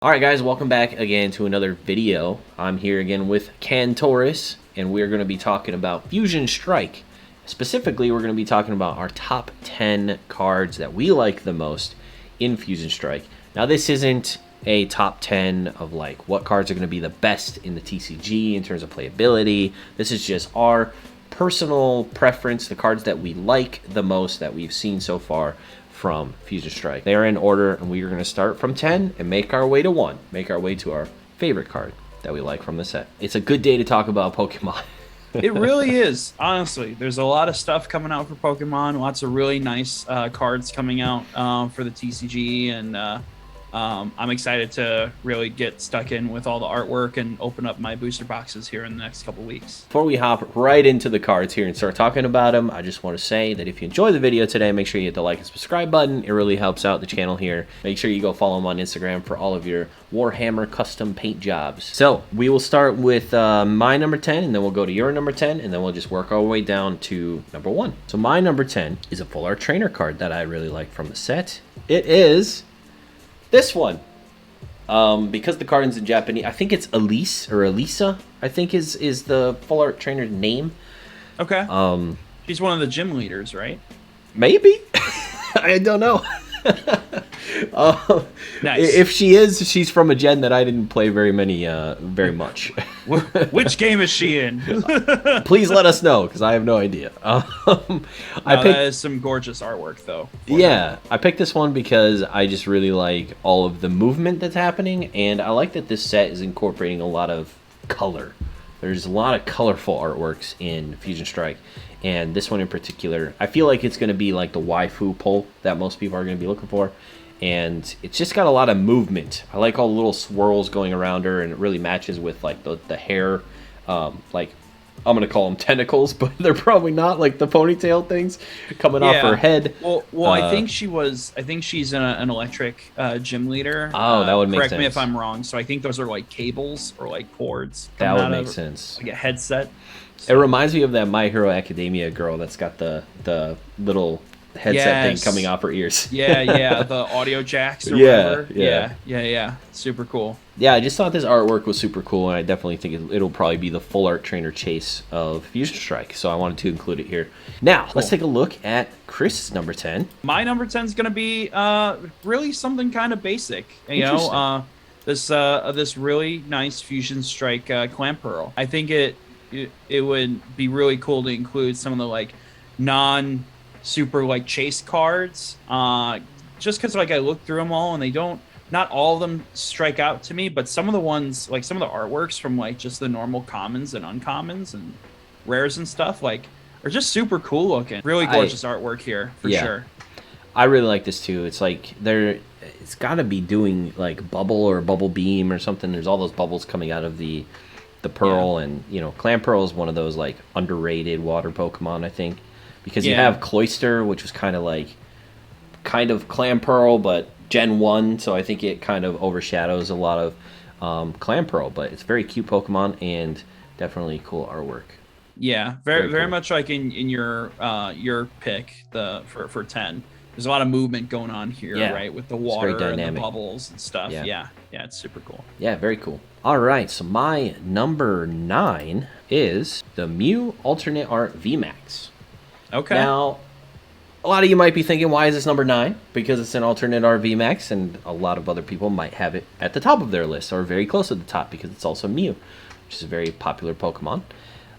Alright guys, welcome back again to another video. I'm here again with Cantoris, and we're going to be talking about Fusion Strike. Specifically, we're going to be talking about our top 10 cards that we like the most in Fusion Strike. Now this isn't a top 10 of like what cards are going to be the best in the TCG in terms of playability. This is just our personal preference, the cards that we like the most that we've seen so far from Fusion Strike. They are in order, and we are going to start from 10 and make our way to 1. Make our way to our favorite card that we like from the set. It's a good day to talk about Pokemon. It really is, honestly. There's a lot of stuff coming out for Pokemon. Lots of really nice cards coming out for the TCG, and I'm excited to really get stuck in with all the artwork and open up my booster boxes here in the next couple weeks. Before we hop right into the cards here and start talking about them, I just want to say that if you enjoy the video today, make sure you hit the like and subscribe button. It really helps out the channel here. Make sure you go follow them on Instagram for all of your Warhammer custom paint jobs. So we will start with my number 10, and then we'll go to your number 10, and then we'll just work our way down to number 1. So my number 10 is a full art trainer card that I really like from the set. It is this one. Because the card is in Japanese, I think it's Elise or Elisa, I think is the full art trainer's name. Okay. She's one of the gym leaders, right? Maybe. I don't know. Nice. If she is, she's from a gen that I didn't play very much. Which game is she in? Please let us know, because I have no idea. That is some gorgeous artwork, though. Yeah, I picked this one because I just really like all of the movement that's happening, and I like that this set is incorporating a lot of color. There's a lot of colorful artworks in Fusion Strike, and this one in particular, I feel like it's going to be like the waifu pull that most people are going to be looking for, and it's just got a lot of movement. I like all the little swirls going around her, and it really matches with like the hair, like I'm going to call them tentacles, but they're probably not, like the ponytail things coming off her head. Well, I think she's an electric gym leader. Oh, that would make sense. Correct me if I'm wrong. So I think those are like cables or like cords. That would make sense. Like a headset. So. It reminds me of that My Hero Academia girl that's got the little headset thing coming off her ears. Yeah, the audio jacks or whatever. Yeah. Super cool. Yeah, I just thought this artwork was super cool, and I definitely think it'll probably be the full art trainer chase of Fusion Strike, so I wanted to include it here. Now, let's take a look at Chris' number 10. My number 10 is going to be really something kind of basic. You know, this really nice Fusion Strike Clamperl. I think it would be really cool to include some of the like non-super like chase cards, just because like I looked through them all and they don't. Not all of them strike out to me, but some of the ones, like some of the artworks from like just the normal commons and uncommons and rares and stuff, like are just super cool looking. Really gorgeous artwork here for sure. I really like this too. It's like it's got to be doing like bubble or bubble beam or something. There's all those bubbles coming out of the pearl, and you know, Clamperl is one of those like underrated water Pokemon, I think, because you have Cloyster, which was kind of Clamperl, but Gen 1, so I think it kind of overshadows a lot of Clamperl, but it's a very cute Pokemon and definitely cool artwork. Yeah, very cool. Much like in your pick for 10. There's a lot of movement going on here, right, with the water and the bubbles and stuff. Yeah, it's super cool. Yeah, very cool. All right, so my number 9 is the Mew Alternate Art VMAX. Okay. Now, a lot of you might be thinking, why is this number 9? Because it's an alternate art VMAX, and a lot of other people might have it at the top of their list, or very close to the top, because it's also Mew, which is a very popular Pokemon.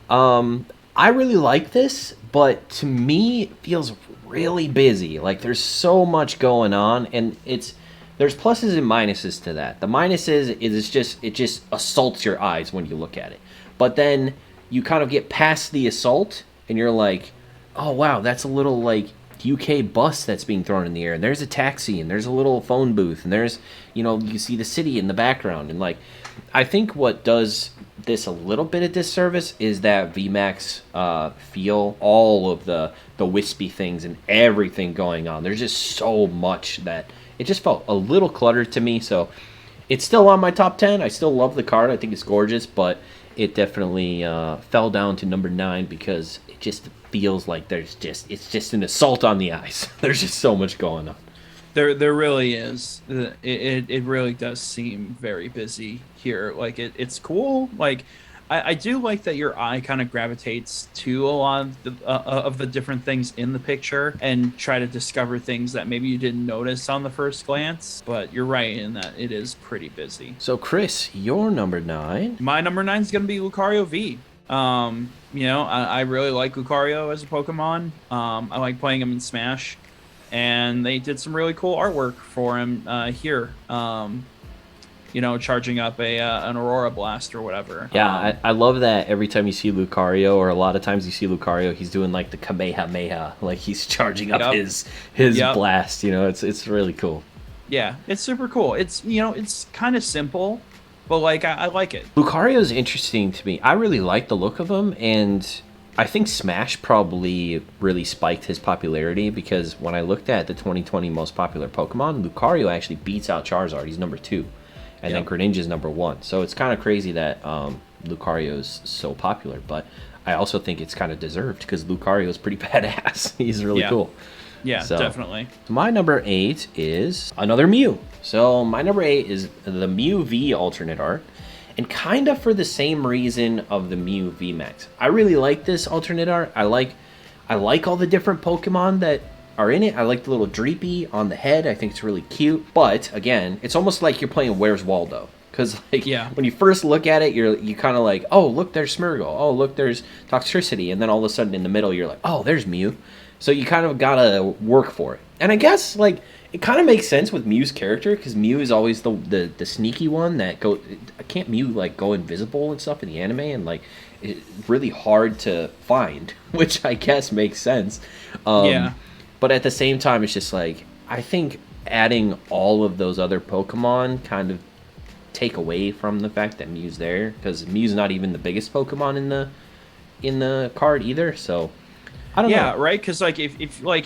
I really like this, but to me, it feels really busy. Like, there's so much going on, and there's pluses and minuses to that. The minuses is it just assaults your eyes when you look at it. But then you kind of get past the assault, and you're like, oh, wow, that's a little, like, UK bus that's being thrown in the air, and there's a taxi, and there's a little phone booth, and there's, you know, you see the city in the background, and like, I think what does this a little bit of disservice is that VMAX feel all of the wispy things and everything going on. There's just so much that it just felt a little cluttered to me, so it's still on my top 10. I still love the card. I think it's gorgeous, but it definitely fell down to number 9 because it just feels like it's just an assault on the eyes. There's just so much going on. There really is. It really does seem very busy here. Like it's cool. Like I do like that your eye kind of gravitates to a lot of the different things in the picture and try to discover things that maybe you didn't notice on the first glance. But you're right in that it is pretty busy. So, Chris, your number 9. My number 9 is gonna be Lucario V. I really like Lucario as a Pokemon. I like playing him in Smash, and they did some really cool artwork for him here. Charging up an Aurora Blast or whatever. Yeah, I love that every time you see Lucario, or a lot of times you see Lucario, he's doing like the Kamehameha, like he's charging up his blast. It's really cool. Yeah, it's super cool. It's kind of simple, but like I like it. Lucario's interesting to me. I really like the look of him, and I think Smash probably really spiked his popularity, because when I looked at the 2020 most popular Pokemon, Lucario actually beats out Charizard. He's number 2. And then Greninja's number 1. So it's kind of crazy that Lucario's so popular. But I also think it's kind of deserved, because Lucario's pretty badass. He's really cool. Yeah, definitely. My number 8 is another Mew. So my number 8 is the Mew V alternate art. And kind of for the same reason of the Mew VMAX. I really like this alternate art. I like all the different Pokemon that are in it. I like the little Dreepy on the head. I think it's really cute. But again, it's almost like you're playing Where's Waldo. Because when you first look at it, you kind of like, oh, look, there's Smeargle. Oh, look, there's Toxtricity. And then all of a sudden in the middle, you're like, oh, there's Mew. So you kind of gotta work for it. And I guess it kind of makes sense with Mew's character, because Mew is always the sneaky one that can't Mew go invisible and stuff in the anime, and it's really hard to find, which I guess makes sense. But at the same time, it's just I think adding all of those other Pokemon kind of take away from the fact that Mew's there, because Mew's not even the biggest Pokemon in the card either. So I don't know. Yeah, right. Because if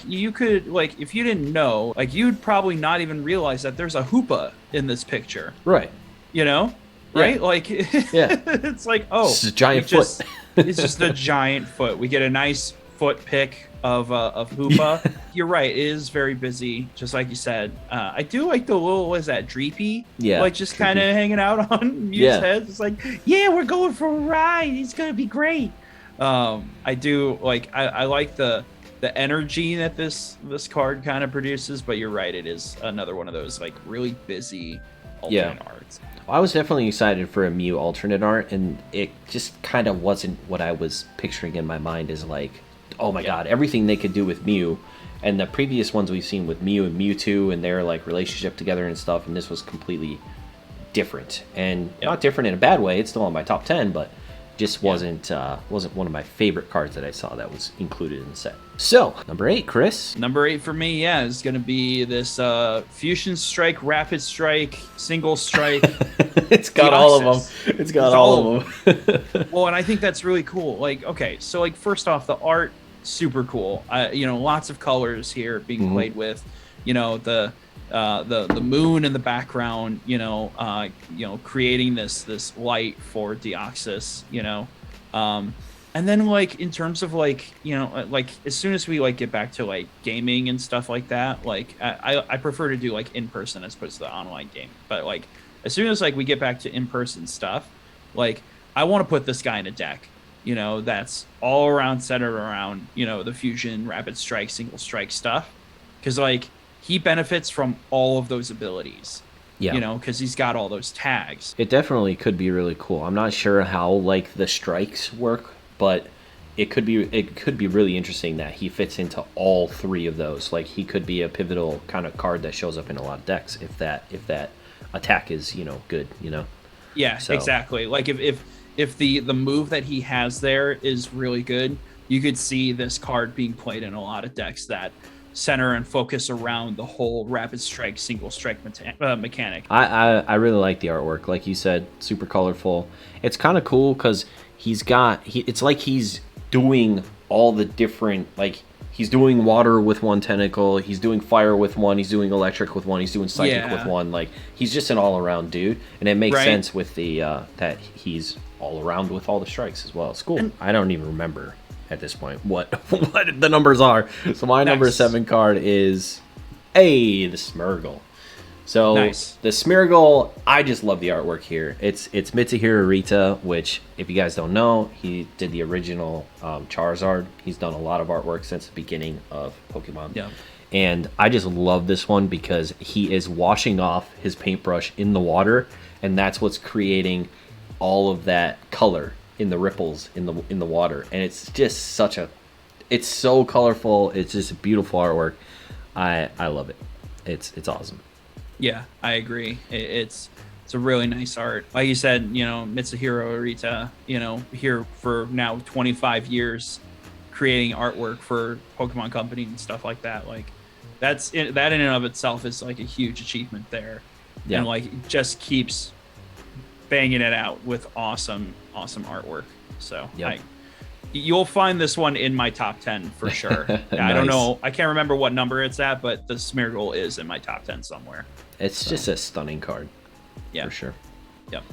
you could if you didn't know, you'd probably not even realize that there's a Hoopa in this picture. Right. Right. Yeah. It's oh, it's a giant foot. It's just a giant foot. We get a nice foot pic of Hoopa. You're right, it is very busy, just like you said. I do like the little, what is that, Dreepy? Yeah. Just kind of hanging out on Mew's head. It's we're going for a ride. It's gonna be great. I do I like the energy that this card kind of produces, but you're right, it is another one of those really busy alternate arts. I was definitely excited for a Mew alternate art, and it just kind of wasn't what I was picturing in my mind as oh my god, everything they could do with Mew. And the previous ones we've seen with Mew and Mewtwo and their relationship together and stuff, and this was completely different. And not different in a bad way, it's still on my top 10, but just wasn't one of my favorite cards that I saw that was included in the set. So, number 8, Chris. Number 8 for me, is going to be this Fusion Strike, Rapid Strike, Single Strike. It's got all of them. It's got all of them. Well, and I think that's really cool. Okay, so first off, the art, super cool. Lots of colors here being played with. The moon in the background, creating this light for Deoxys, and then in terms of as soon as we get back to gaming and stuff like that, I prefer to do in person as opposed to the online game. But as soon as we get back to in person stuff, I want to put this guy in a deck, that's all around centered around the fusion, rapid strike, single strike stuff, because he benefits from all of those abilities. Because he's got all those tags. It definitely could be really cool. I'm not sure how the strikes work, but it could be really interesting that he fits into all 3 of those. He could be a pivotal kind of card that shows up in a lot of decks if that attack is good. Yeah, so. Exactly. If the move that he has there is really good, you could see this card being played in a lot of decks that center and focus around the whole rapid strike, single strike mechanic. I really like the artwork. Like you said, super colorful. It's kind of cool because it's like he's doing all the different, he's doing water with one tentacle, he's doing fire with one, he's doing electric with one, he's doing psychic with one. He's just an all-around dude, and it makes sense with the that he's all around with all the strikes as well. It's cool. And I don't even remember at this point what the numbers are. So my number 7 card is Hey, the Smeargle. So Nice. the Smeargle, I just love the artwork here. It's Mitsuhiro Arita, which, if you guys don't know, he did the original Charizard. He's done a lot of artwork since the beginning of Pokemon. Yeah. And I just love this one because he is washing off his paintbrush in the water, and that's what's creating all of that color in the ripples in the water. And it's just it's so colorful. It's just a beautiful artwork. I love it. It's awesome. Yeah, I agree. It's a really nice art. Like you said, Mitsuhiro Arita, here for now 25 years creating artwork for Pokemon Company and stuff like that. Like that in and of itself is like a huge achievement there. Yeah. And like just keeps banging it out with awesome artwork. So yep. You'll find this one in my top 10 for sure. Nice. I don't know. I can't remember what number it's at, but the Smeargle is in my top 10 somewhere. It's just a stunning card. Yeah. For sure. Yep.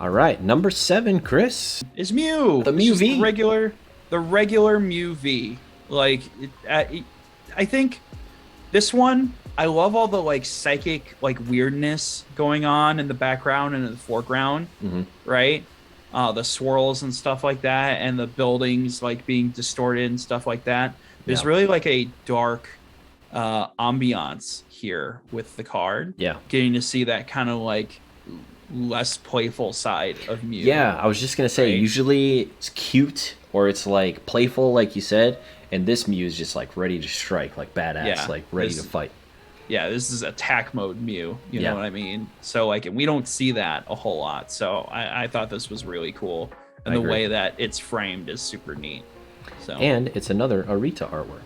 All right. Number 7, Chris. Is Mew. The Mew V. The regular Mew V. Like, I think this one, I love all the like psychic like weirdness going on in the background and in the foreground, right? The swirls and stuff like that, and the buildings like being distorted and stuff like that. There's really like a dark ambiance here with the card. Yeah. Getting to see that kind of like less playful side of Mew. Yeah, I was just going to say, usually it's cute or it's like playful, like you said, and this Mew is just like ready to strike, like badass, like ready to fight. Yeah, this is attack mode Mew, you know what I mean? So like, and we don't see that a whole lot. So I thought this was really cool. And the way that it's framed is super neat. So and it's another Arita artwork.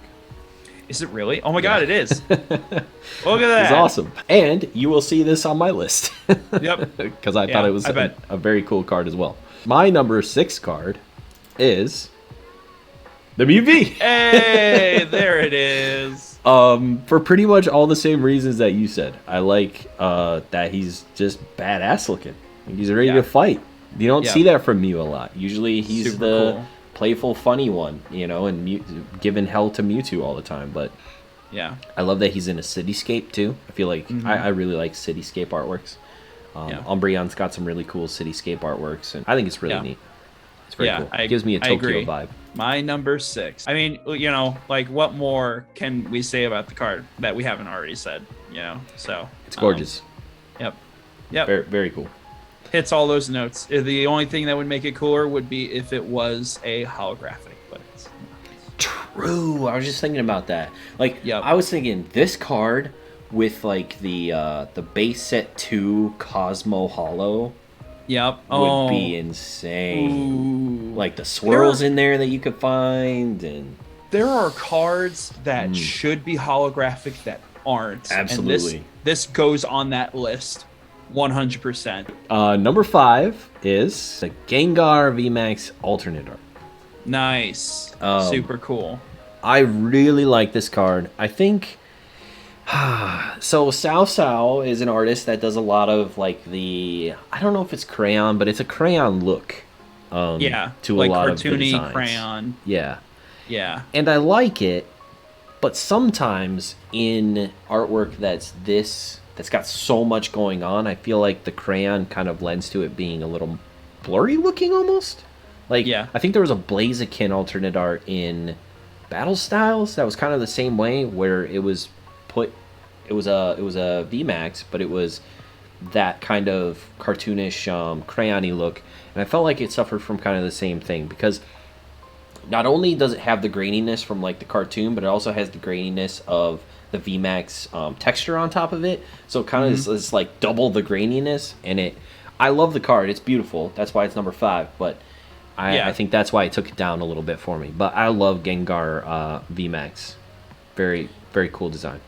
Is it really? Oh my god, it is. Look at that. It's awesome. And you will see this on my list. Yep. Because I thought it was a very cool card as well. My number 6 card is the Mew V. Hey, there it is. For pretty much all the same reasons that you said. I like that he's just badass looking. He's ready to fight. You don't see that from Mew a lot. Usually he's super cool, playful, funny one, and giving hell to Mewtwo all the time. But yeah, I love that he's in a cityscape too. I feel like I really like cityscape artworks. Umbreon's got some really cool cityscape artworks, and I think it's really neat. It's very cool. It gives me a Tokyo vibe. My number 6. I mean, like what more can we say about the card that we haven't already said? So it's gorgeous. Yep. Very, very cool. Hits all those notes. The only thing that would make it cooler would be if it was a holographic, but it's not. True. I was just thinking about that. Like, I was thinking this card with like the base set 2 Cosmo Holo. Yep. Would be insane. Ooh. Like the swirls in there that you could find, and there are cards that should be holographic that aren't. Absolutely. And this goes on that list 100%. Number 5 is the Gengar VMAX alternate art. Nice. Super cool. I really like this card. I think so Sao is an artist that does a lot of like I don't know if it's crayon, but it's a crayon look. To like a lot cartoony of the designs. Crayon. Yeah. And I like it, but sometimes in artwork that's got so much going on, I feel like the crayon kind of lends to it being a little blurry looking almost. Like I think there was a Blaziken alternate art in Battle Styles that was kind of the same way, where it was it was a VMAX, but it was that kind of cartoonish crayon-y look, and I felt like it suffered from kind of the same thing, because not only does it have the graininess from like the cartoon, but it also has the graininess of the VMAX texture on top of it, so it kind of is like double the graininess. And I love the card, it's beautiful, that's why it's number 5, but I think that's why it took it down a little bit for me. But I love Gengar VMAX. Very, very cool design.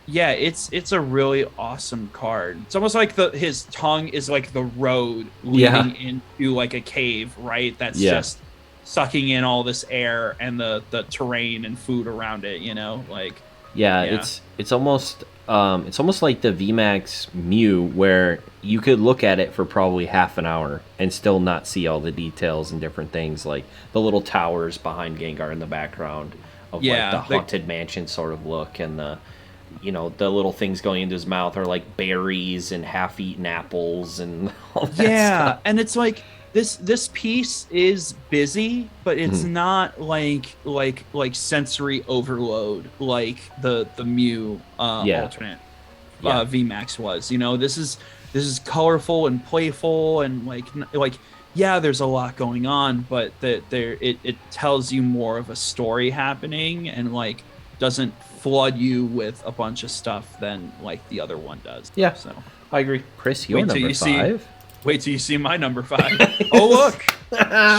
Yeah, it's a really awesome card. It's almost like his tongue is like the road leading into like a cave, right? That's just sucking in all this air and the terrain and food around it, it's almost like the VMAX Mew, where you could look at it for probably half an hour and still not see all the details and different things, like the little towers behind Gengar in the background of like the haunted mansion sort of look, and you know, the little things going into his mouth are like berries and half-eaten apples and all that stuff. And it's like this piece is busy, but it's Mhm. not like sensory overload like the Mew Yeah. alternate Yeah. VMAX was. You know, this is colorful and playful and like yeah, there's a lot going on, but it tells you more of a story happening and like doesn't flood you with a bunch of stuff than like the other one does. Yeah. So I agree. Chris, you're wait till number you see 5. wait till you see my number 5. Oh look,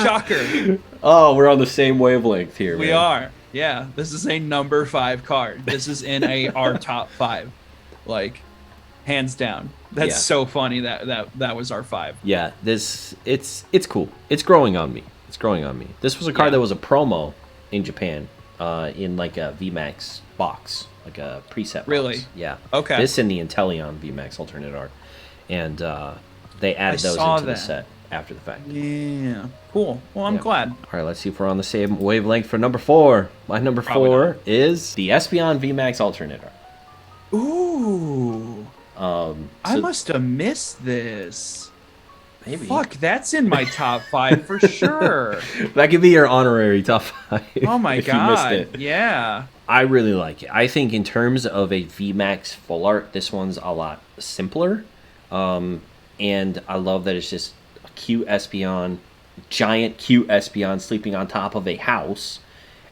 shocker. Oh, we're on the same wavelength here, We man. are. Yeah, this is a number 5 card. This is in our top 5. Like hands down. That's Yeah. so funny that was our 5. Yeah, it's cool. It's growing on me. It's growing on me. This was a card Yeah. that was a promo in Japan, in like a VMAX box, like a preset box. Really? Yeah. Okay. This and the Inteleon VMAX alternate art, and they added those saw into the that. set after the fact. Yeah. Cool. Well, I'm Yeah. glad. All right, let's see if we're on the same wavelength for number 4. My number Probably 4 is the Espeon VMAX alternate art. Ooh. I So must have missed this. maybe Fuck, that's in my top 5 for sure. that could be your honorary top 5. Oh my if you missed god. it. Yeah. I really like it. I think in terms of a VMAX full art, this one's a lot simpler. And I love that it's just a cute Espeon, giant cute Espeon sleeping on top of a house.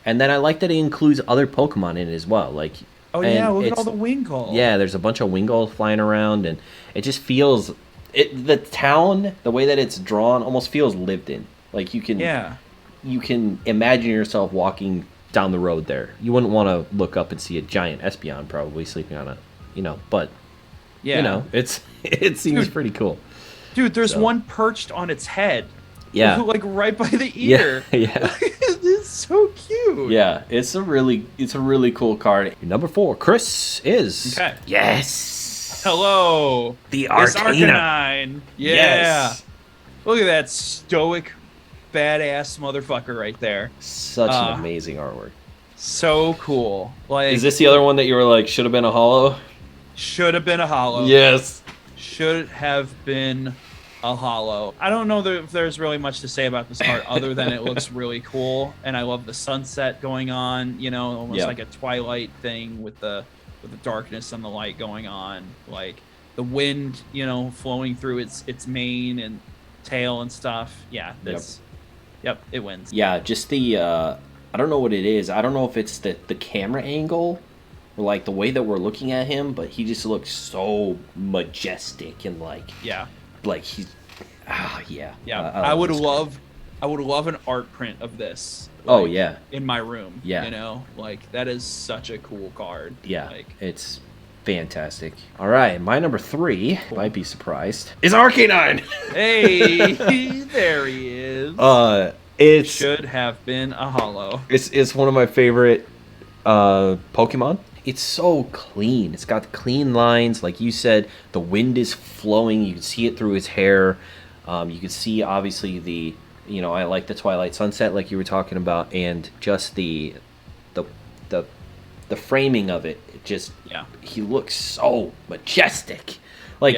And then I like that it includes other Pokemon in it as well. Like, Oh yeah, and look at it's- all the Winkle. Yeah, there's a bunch of Wingull flying around, and it just feels the town, the way that it's drawn, almost feels lived in. Like you can imagine yourself walking down the road there. You wouldn't want to look up and see a giant Espeon probably sleeping on a, but Yeah. it seems pretty cool. Dude, there's So. one perched on its head. Yeah. Like right by the ear. Yeah. It's so cute. Yeah, it's a really cool card. Number 4, Chris is Okay. Yes. Hello. The It's Arcanine. Arcanine. Yeah. Yes. Look at that stoic, badass motherfucker right there. Such an amazing artwork. So cool. Like, Is this the other one that you were like should have been a holo? should have been a hollow. Yes. Should have been a hollow. I don't know if there's really much to say about this card other than it looks really cool, and I love the sunset going on. You know, almost Yeah. like a twilight thing with the darkness and the light going on. Like the wind, flowing through its mane and tail and stuff. Yeah, Yep, it wins. Yeah, just the I don't know what it is. I don't know if it's the camera angle or like the way that we're looking at him, but he just looks so majestic and like he's yeah. I would love an art print of this. Oh, like, yeah. in my room. Yeah. Like that is such a cool card. Yeah, Like, it's fantastic. All right, my number 3, might be surprised, is Arcanine. hey, there he is. It's Should have been a hollow. It's one of my favorite Pokemon. It's so clean. It's got clean lines. Like you said, the wind is flowing. You can see it through his hair. You can see, obviously, I like the Twilight Sunset like you were talking about. And just the framing of it. He looks so majestic. Like,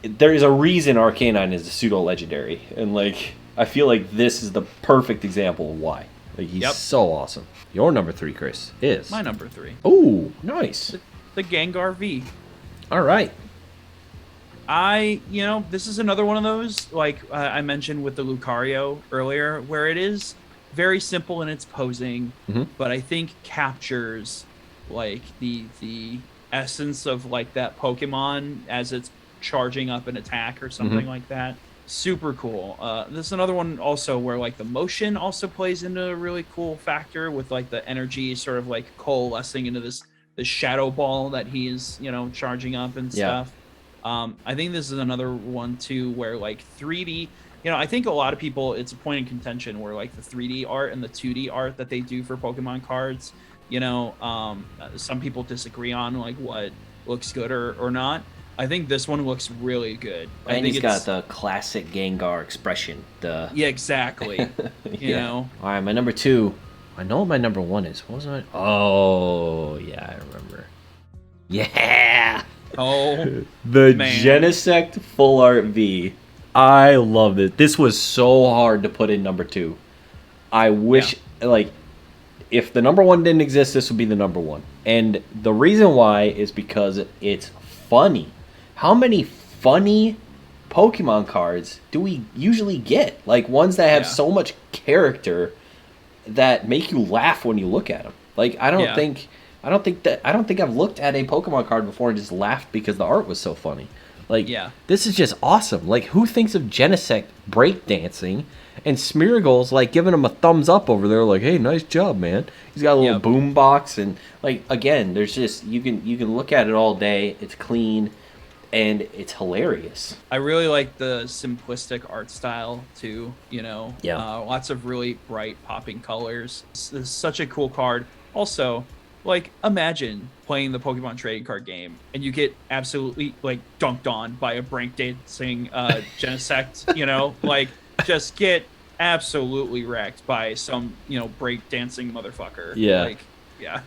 there is a reason Arcanine is a pseudo-legendary. And, like, I feel like this is the perfect example of why. Like, he's so awesome. Your number 3, Chris, is... My number 3. Ooh, nice. The Gengar V. All right. This is another one of those, like I mentioned with the Lucario earlier, where it is very simple in its posing, but I think captures, like, the essence of, like, that Pokemon as it's charging up an attack or something like that. Super cool. This is another one also where, like, the motion also plays into a really cool factor with, like, the energy sort of, like, coalescing into this shadow ball that he's, charging up and stuff. I think this is another one too where, like, 3D, I think a lot of people, it's a point in contention where, like, the 3D art and the 2D art that they do for Pokemon cards, some people disagree on, like, what looks good or not. I think this one looks really good. I And think he's got the classic Gengar expression. Yeah, exactly. You know. All right, my number 2. I know what my number 1 is. What was my... Oh, yeah, I remember. Yeah. Oh, The man. Genesect Full Art V. I love it. This was so hard to put in number 2. I wish, like, if the number 1 didn't exist, this would be the number 1. And the reason why is because it's funny. How many funny Pokemon cards do we usually get? Like, ones that have so much character that make you laugh when you look at them. Like, I don't think I've looked at a Pokemon card before and just laughed because the art was so funny. Like, this is just awesome. Like, who thinks of Genesect breakdancing and Smeargle's like giving him a thumbs up over there, like, "Hey, nice job, man." He's got a little boom box, and like, again, there's just you can look at it all day. It's clean, and it's hilarious. I really like the simplistic art style too. You know, lots of really bright, popping colors. This is such a cool card. Also, like, imagine playing the Pokemon trading card game and you get absolutely like dunked on by a breakdancing Genesect. You know, like, just get absolutely wrecked by some breakdancing motherfucker. Yeah. Like, yeah.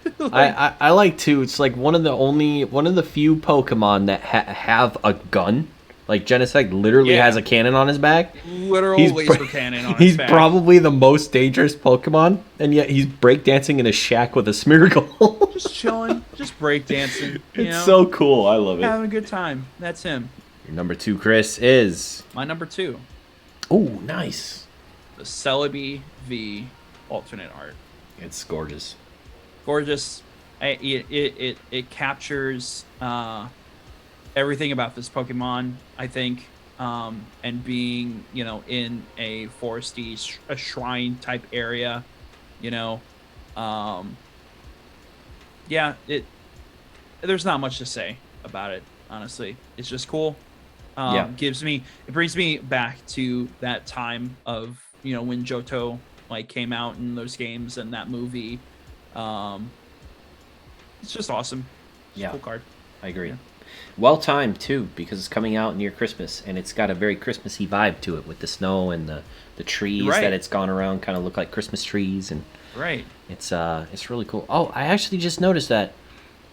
I like too. It's like one of the few Pokemon that have a gun. Like, Genesect literally has a cannon on his back. Literal laser cannon on his back. He's probably the most dangerous Pokemon, and yet he's breakdancing in a shack with a Smeargle. Just chilling, just breakdancing. It's so cool. I love it. Having a good time. That's him. Your number 2, Chris, is... My number 2. Oh, nice. The Celebi V alternate art. It's gorgeous. Gorgeous. It captures everything about this Pokemon, I think, and being in a foresty, a shrine type area, there's not much to say about it, honestly. It's just cool. It brings me back to that time of when Johto like came out in those games and that movie. It's just awesome. It's a cool card. I agree. Well timed too, because it's coming out near Christmas, and it's got a very Christmassy vibe to it with the snow and the trees that it's gone around kind of look like Christmas trees, and it's really cool. Oh, I actually just noticed that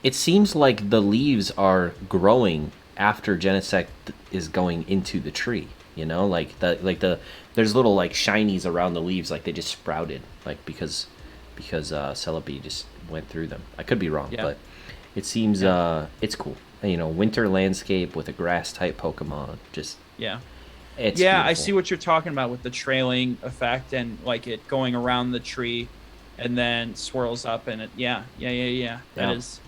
it seems like the leaves are growing after Genesect is going into the tree. There's little like shinies around the leaves, like they just sprouted, like because Celebi just went through them. I could be wrong, but it seems it's cool. Winter landscape with a grass type Pokemon. Just it's beautiful. I see what you're talking about with the trailing effect and like it going around the tree and then swirls up and it that is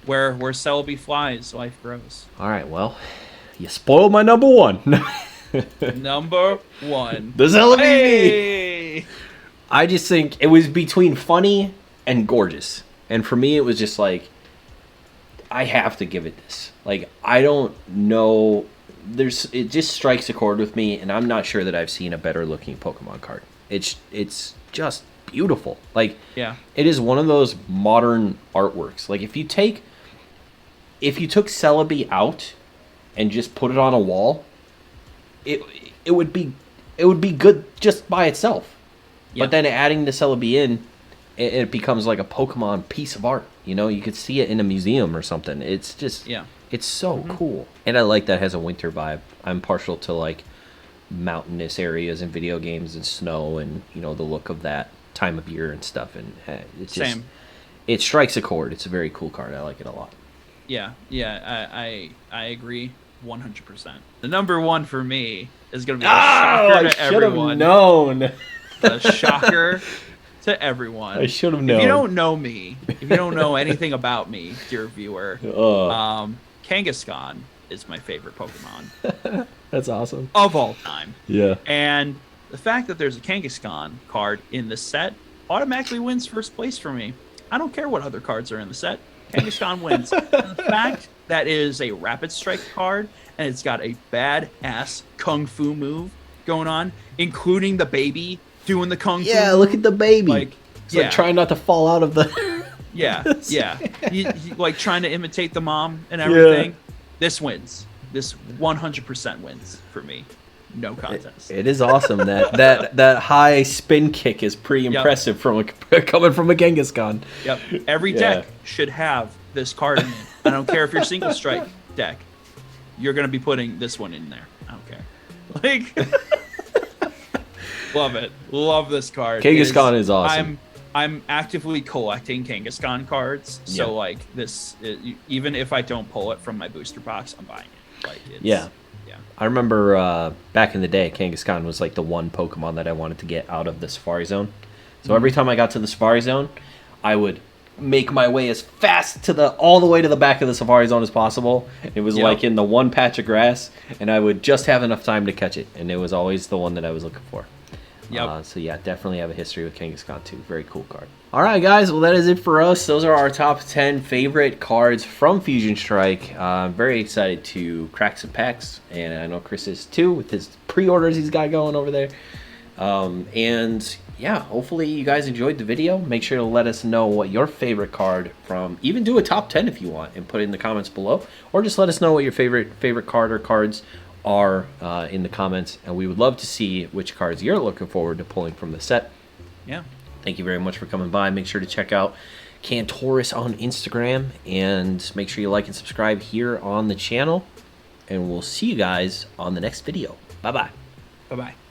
where Celebi flies, life grows. All right, well, you spoiled my number 1. Number 1, the Celebi. Hey! I just think it was between funny and gorgeous, and for me it was just like, I have to give it this. Like, I don't know, it just strikes a chord with me, and I'm not sure that I've seen a better looking Pokemon card. It's just beautiful. Like, it is one of those modern artworks. Like, if you took Celebi out and just put it on a wall, it would be good just by itself. But then adding the Celebi in, it becomes like a Pokemon piece of art. You could see it in a museum or something. It's just, it's so cool. And I like that it has a winter vibe. I'm partial to like mountainous areas in video games and snow and, the look of that time of year and stuff. And it's just, it strikes a chord. It's a very cool card. I like it a lot. I agree 100%. The number 1 for me is going to be a shocker to everyone. I should have known. A shocker to everyone. I should have known. If you don't know me, if you don't know anything about me, dear viewer, Kangaskhan is my favorite Pokemon. That's awesome. Of all time. Yeah. And the fact that there's a Kangaskhan card in the set automatically wins first place for me. I don't care what other cards are in the set. Kangaskhan wins. The fact that it is a Rapid Strike card and it's got a badass Kung Fu move going on, including the baby doing the Kung Fu move. Look at the baby. Like, like trying not to fall out of the... He, like trying to imitate the mom and everything. This wins. This 100% wins for me. No contest. It is awesome. That high spin kick is pretty impressive coming from a Kangaskhan. Yep. Every deck should have this card in it. I don't care if you're single strike deck. You're gonna be putting this one in there. I don't care. Like, love it. Love this card. Kangaskhan is awesome. I'm actively collecting Kangaskhan cards. So like even if I don't pull it from my booster box, I'm buying it. Like it's, I remember back in the day, Kangaskhan was like the one Pokemon that I wanted to get out of the Safari Zone. So every time I got to the Safari Zone, I would make my way as fast all the way to the back of the Safari Zone as possible. It was like in the one patch of grass, and I would just have enough time to catch it, and it was always the one that I was looking for. So yeah, definitely have a history with Kangaskhan too. Very cool card. All right, guys. Well, that is it for us. Those are our top 10 favorite cards from Fusion Strike. I'm very excited to crack some packs, and I know Chris is too with his pre-orders he's got going over there. And yeah, hopefully you guys enjoyed the video. Make sure to let us know what your favorite card from, even do a top 10 if you want, and put it in the comments below, or just let us know what your favorite card or cards are in the comments, and we would love to see which cards you're looking forward to pulling from the set. Yeah. Thank you very much for coming by. Make sure to check out Cantoris on Instagram, and make sure you like and subscribe here on the channel, and we'll see you guys on the next video. Bye-bye. Bye-bye.